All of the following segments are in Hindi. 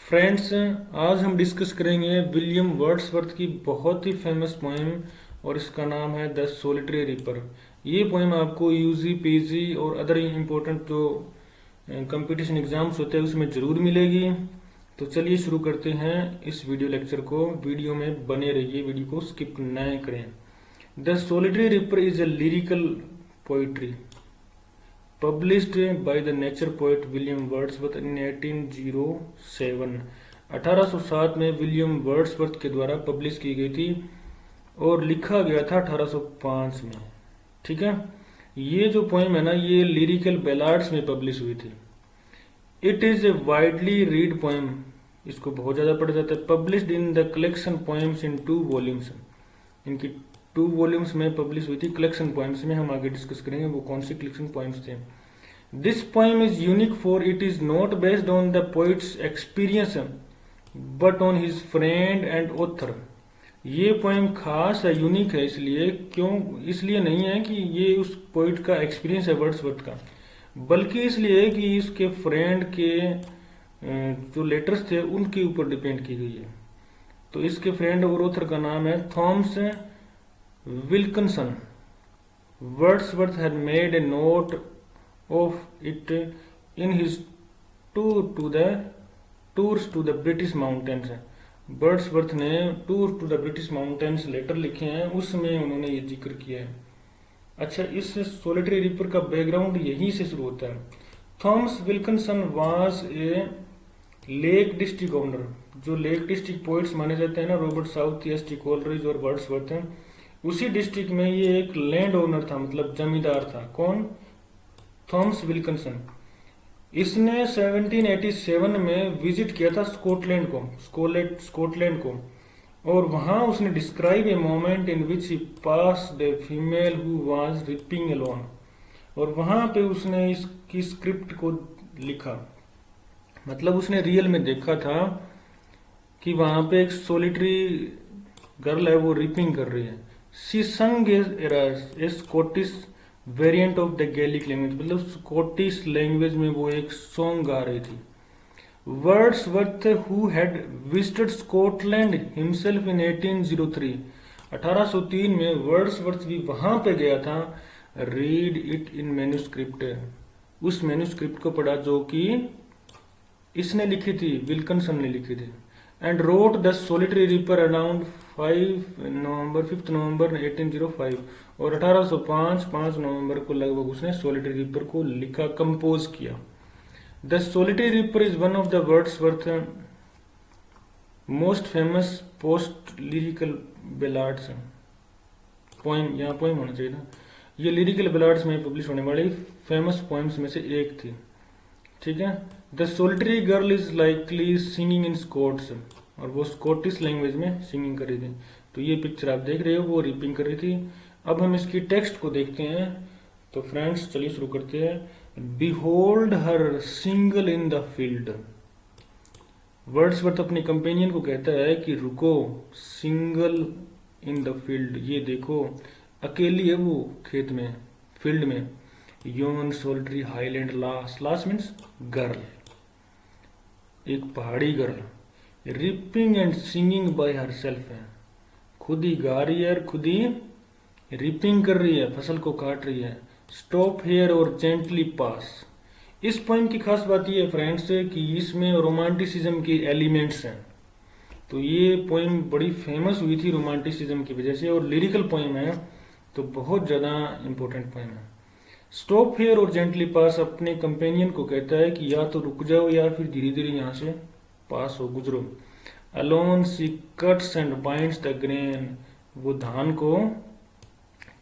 फ्रेंड्स, आज हम डिस्कस करेंगे विलियम वर्ड्सवर्थ की बहुत ही फेमस पोएम और इसका नाम है द सोलिटरी रिपर। ये पोएम आपको यूजी पीजी और अदर इम्पोर्टेंट जो कंपटीशन एग्जाम्स होते हैं उसमें ज़रूर मिलेगी। तो चलिए शुरू करते हैं इस वीडियो लेक्चर को। वीडियो में बने रहिए, वीडियो को स्किप न करें। The solitary reaper is a lyrical poetry published by the nature poet William Wordsworth in 1807। 1807 में विलियम वर्ड्सवर्थ के द्वारा पब्लिश की गई थी और लिखा गया था 1805 में। ठीक है, ये जो पोएम है ना, ये लिरिकल बैलाड्स में पब्लिश हुई थी। It is a widely read poem, इसको बहुत ज्यादा पढ़ा जाता है। Published in the collection poems in 2 volumes, इनकी 2 वॉल्यूम्स में पब्लिश हुई थी। कलेक्शन पोएम्स में हम आगे डिस्कस करेंगे वो कौन सी कलेक्शन पोएम्स थे। This poem is unique for it is not based on the poets experience but on his friend and author. ये पोएम खास है, यूनिक है, इसलिए नहीं है कि ये उस पोइट का एक्सपीरियंस है वर्ड्सवर्थ का, बल्कि इसलिए कि इसके फ्रेंड के जो लेटर्स थे उनके ऊपर डिपेंड की गई है। तो इसके फ्रेंड और ऑथर का नाम है Thomas Wilkinson. Wordsworth had made a note of it in his tours to the British mountains. Wordsworth ने tour to the British mountains letter लिखे हैं, उसमें उन्होंने ये जिक्र किया है। अच्छा, इस सोलिटरी रिपर का बैकग्राउंड यहीं से शुरू होता है। Thomas Wilkinson was a lake district governor. जो लेक डिस्ट्रिक्ट पोइट्स माने जाते हैं ना, रॉबर्ट साउथ, एस.टी. कोलरिज और वर्ड्सवर्थ हैं, उसी डिस्ट्रिक्ट में ये एक लैंड ओनर था, मतलब जमींदार था। कौन? Thomas Wilkinson. इसने 1787 में विजिट किया था स्कॉटलैंड को, और वहां उसने describe a moment in which he passed a female who was ripping alone. और वहां पे उसने इसकी स्क्रिप्ट को लिखा, मतलब उसने रियल में देखा था कि वहां पे एक सोलिटरी गर्ल है, वो रिपिंग कर रही है। She sung a Scottish variant of the Gaelic language, मतलब स्कॉटिश लैंग्वेज में वो एक सॉन्ग गा रही थी। Wordsworth who had visited Scotland himself in 1803, 1803 में वर्ड्सवर्थ भी वहां पे गया था। रीड इट इन मैन्युस्क्रिप्ट, उस मैन्युस्क्रिप्ट को पढ़ा जो कि इसने लिखी थी, विल्किंसन ने लिखी थी। And wrote the solitary ripper around 5 नवंबर 1805, और 5 नवंबर को लगभग उसने सोलिटरी रिपर को लिखा, कंपोज किया। The solitary reaper is one of the Wordsworth most famous post lyrical ballads. Poem, यहाँ पोएम होना चाहिए था। ये लिरिकल बैलाड्स में पब्लिश होने वाली फेमस पोएम्स में से एक थी। ठीक है, the solitary girl is likely singing in Scots, और वो स्कॉटिश लैंग्वेज में सिंगिंग कर रही थी। तो ये पिक्चर आप देख रहे हो, वो रिपिंग कर रही थी। अब हम इसकी टेक्स्ट को देखते हैं। तो फ्रेंड्स चलिए शुरू करते हैं। Behold her single in the field. Wordsworth अपने कंपेनियन को कहता है कि रुको, सिंगल इन द फील्ड, ये देखो अकेली है वो खेत में, फील्ड में। योन सोलिटरी हाईलैंड लास मीन्स गर्ल, एक पहाड़ी girl. Ripping and singing by herself है, खुद ही गा रही है, खुद ही रिपिंग कर रही है, फसल को काट रही है। स्टॉप हेयर और जेंटली पास। इस पोएम की खास बात यह है फ्रेंड्स कि इसमें रोमांटिसिज्म के एलिमेंट्स हैं। तो ये पोएम बड़ी फेमस हुई थी रोमांटिसिज्म की वजह से, और लिरिकल पोएम है तो बहुत ज्यादा इंपॉर्टेंट पोएम है। स्टॉप हेयर और जेंटली पास अपने कंपेनियन को कहता है कि या तो रुक जाओ या फिर धीरे धीरे यहाँ से पास हो, गुजरो। Alone she cuts and binds the grain, वो धान को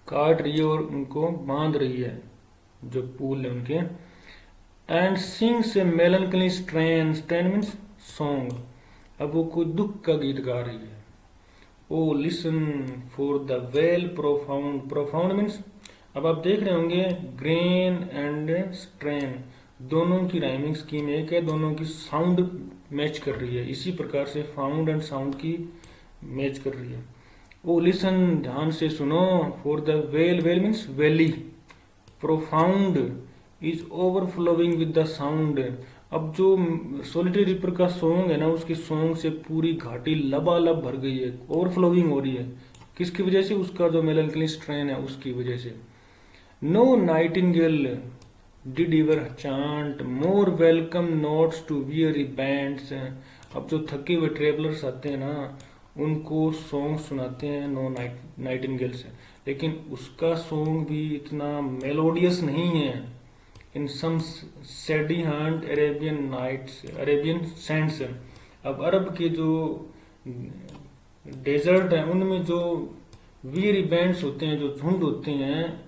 काट रही है और उनको बांध रही है, जो पूल है उनके। And sings a melancholy strain means song, अब वो कोई दुख का गीत गा रही है। O listen for the vale profound means, अब आप देख रहे होंगे ग्रेन एंड स्ट्रेन दोनों की राइमिंग स्कीम एक है, दोनों की साउंड मैच कर रही है। इसी प्रकार से फाउंड एंड साउंड की मैच कर रही है। ओ लिसन, ध्यान से सुनो। For the well means valley, profound is overflowing with the sound, अब जो सोलिटरी रिपर का सॉन्ग है ना, उसकी सॉन्ग से पूरी घाटी लबालब भर गई है, ओवरफ्लोइंग हो रही है। किसकी वजह से? उसका जो मेलनकली स्ट्रेन है उसकी वजह से। No nightingale did ever chant more welcome notes to weary bands. अब जो थके हुए ट्रेवलर्स आते हैं ना, उनको सॉन्ग सुनाते हैं नो नाइटिंगेल से, लेकिन उसका सॉन्ग भी इतना मेलोडियस नहीं है। In some shady haunt Arabian nights Arabian sands. अब अरब के जो डेजर्ट है उनमें जो वीरी बैंड्स होते हैं, जो झुंड होते हैं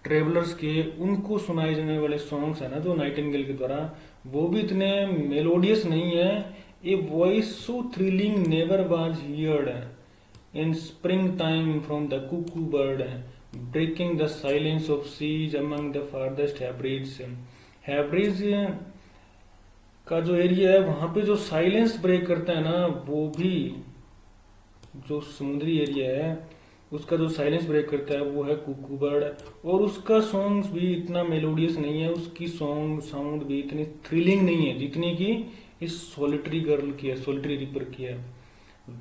ट्रेवलर्स के, उनको सुनाए जाने वाले सॉन्ग्स है ना जो नाइटिंगेल के द्वारा, वो भी इतने मेलोडियस नहीं है। A voice so thrilling never was heard in spring time from the cuckoo bird, breaking the silence of seas among the farthest Hebrides. Hebrides का जो एरिया है वहां पे जो साइलेंस ब्रेक करता है ना, वो भी जो समुद्री एरिया है उसका जो साइलेंस ब्रेक करता है वो है कुकू बर्ड। और उसका सॉन्ग भी इतना मेलोडियस नहीं है, उसकी सॉन्ग साउंड भी इतनी थ्रिलिंग नहीं है जितनी की इस सोलिटरी गर्ल की है, सोलिटरी रिपर की है।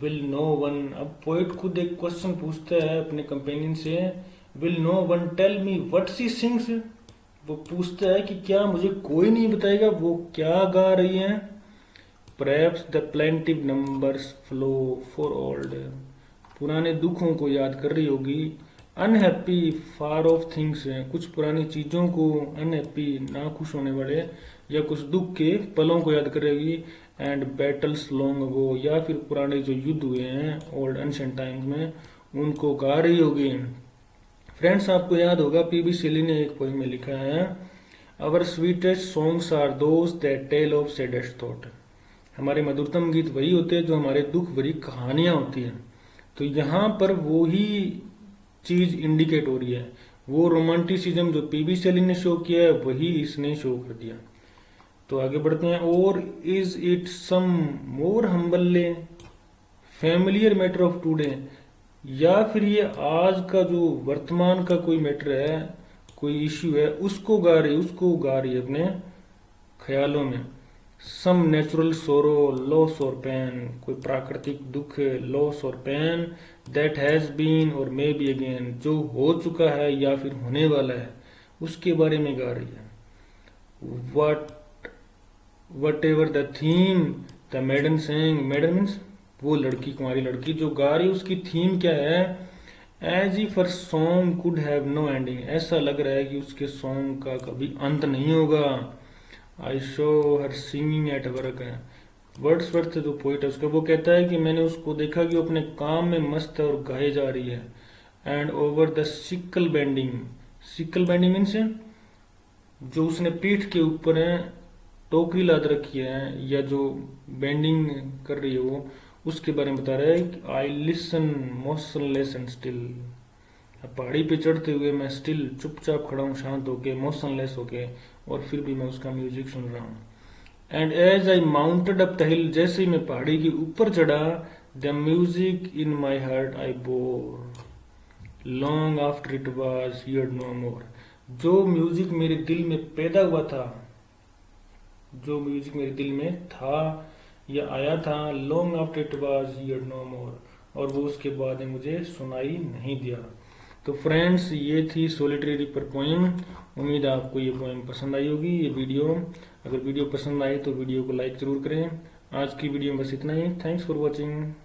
विल नो वन, अब पोइट खुद एक क्वेश्चन पूछता है अपने कंपेनियन से, will no one tell me what she sings. वो पूछता है कि क्या मुझे कोई नहीं बताएगा वो क्या गा रही है। Perhaps the plaintive numbers flow for old, पुराने दुखों को याद कर रही होगी। अनहैप्पी फार ऑफ थिंग्स, कुछ पुरानी चीजों को, अनहैप्पी ना खुश होने वाले या कुछ दुख के पलों को याद कर रही होगी। एंड बैटल्स लॉन्ग अगो, या फिर पुराने जो युद्ध हुए हैं ओल्ड एंशिएंट टाइम्स में, उनको गा रही होगी। फ्रेंड्स, आपको याद होगा पीबी शेली ने एक पोइम में लिखा है, our sweetest songs are those that tell of saddest thought. हमारे मधुरतम गीत वही होते हैं जो हमारे दुख भरी कहानियां होती हैं। तो यहाँ पर वो ही चीज इंडिकेट हो रही है, वो रोमांटिसिज्म जो पीबी शेली ने शो किया है वही इसने शो कर दिया। तो आगे बढ़ते हैं। और is it some more humble familiar matter of today, या फिर ये आज का जो वर्तमान का कोई मैटर है, कोई इश्यू है, उसको गा रही है अपने ख्यालों में। सम नेचुरल सोरो लॉस और पेन, कोई प्राकृतिक दुख, लॉस और पेन, दैट हैज बीन और मे बी अगेन, जो हो चुका है या फिर होने वाला है, उसके बारे में गा रही है। What ever the theme the maiden sang, maiden means वो लड़की, कुंवारी लड़की जो गा रही है, उसकी थीम क्या है? As if her song could have no ending, ऐसा लग रहा है कि उसके सॉन्ग का कभी अंत नहीं होगा। I show her singing at work है। वर्ड्सवर्थ जो पोइट है उसका, वो कहता है कि मैंने उसको देखा कि वो अपने काम में मस्त है और गाए जा रही है। And over the sickle bending means जो उसने पीठ के ऊपर है टोकरी लाद रखी है, या जो बेंडिंग कर रही है वो, उसके बारे में बता रहा है। I listen motionless and still, पहाड़ी पे चढ़ते हुए मैं स्टिल चुपचाप खड़ा हूँ, शांत होके, मोशनलेस होके, और फिर भी मैं उसका म्यूजिक सुन रहा हूँ। And as I mounted up the hill, जैसे ही मैं पहाड़ी के ऊपर चढ़ा, the music in my heart I bore long after it was heard no more, जो म्यूजिक मेरे दिल में पैदा हुआ था, जो म्यूजिक मेरे दिल में था या आया था, long after it was heard no more, और वो उसके बाद मुझे सुनाई नहीं दिया। तो फ्रेंड्स, ये थी सोलिटरी रिपर पोएम। उम्मीद है आपको ये पोएम पसंद आई होगी। ये वीडियो, अगर वीडियो पसंद आई तो वीडियो को लाइक जरूर करें। आज की वीडियो में बस इतना ही। Thanks for watching.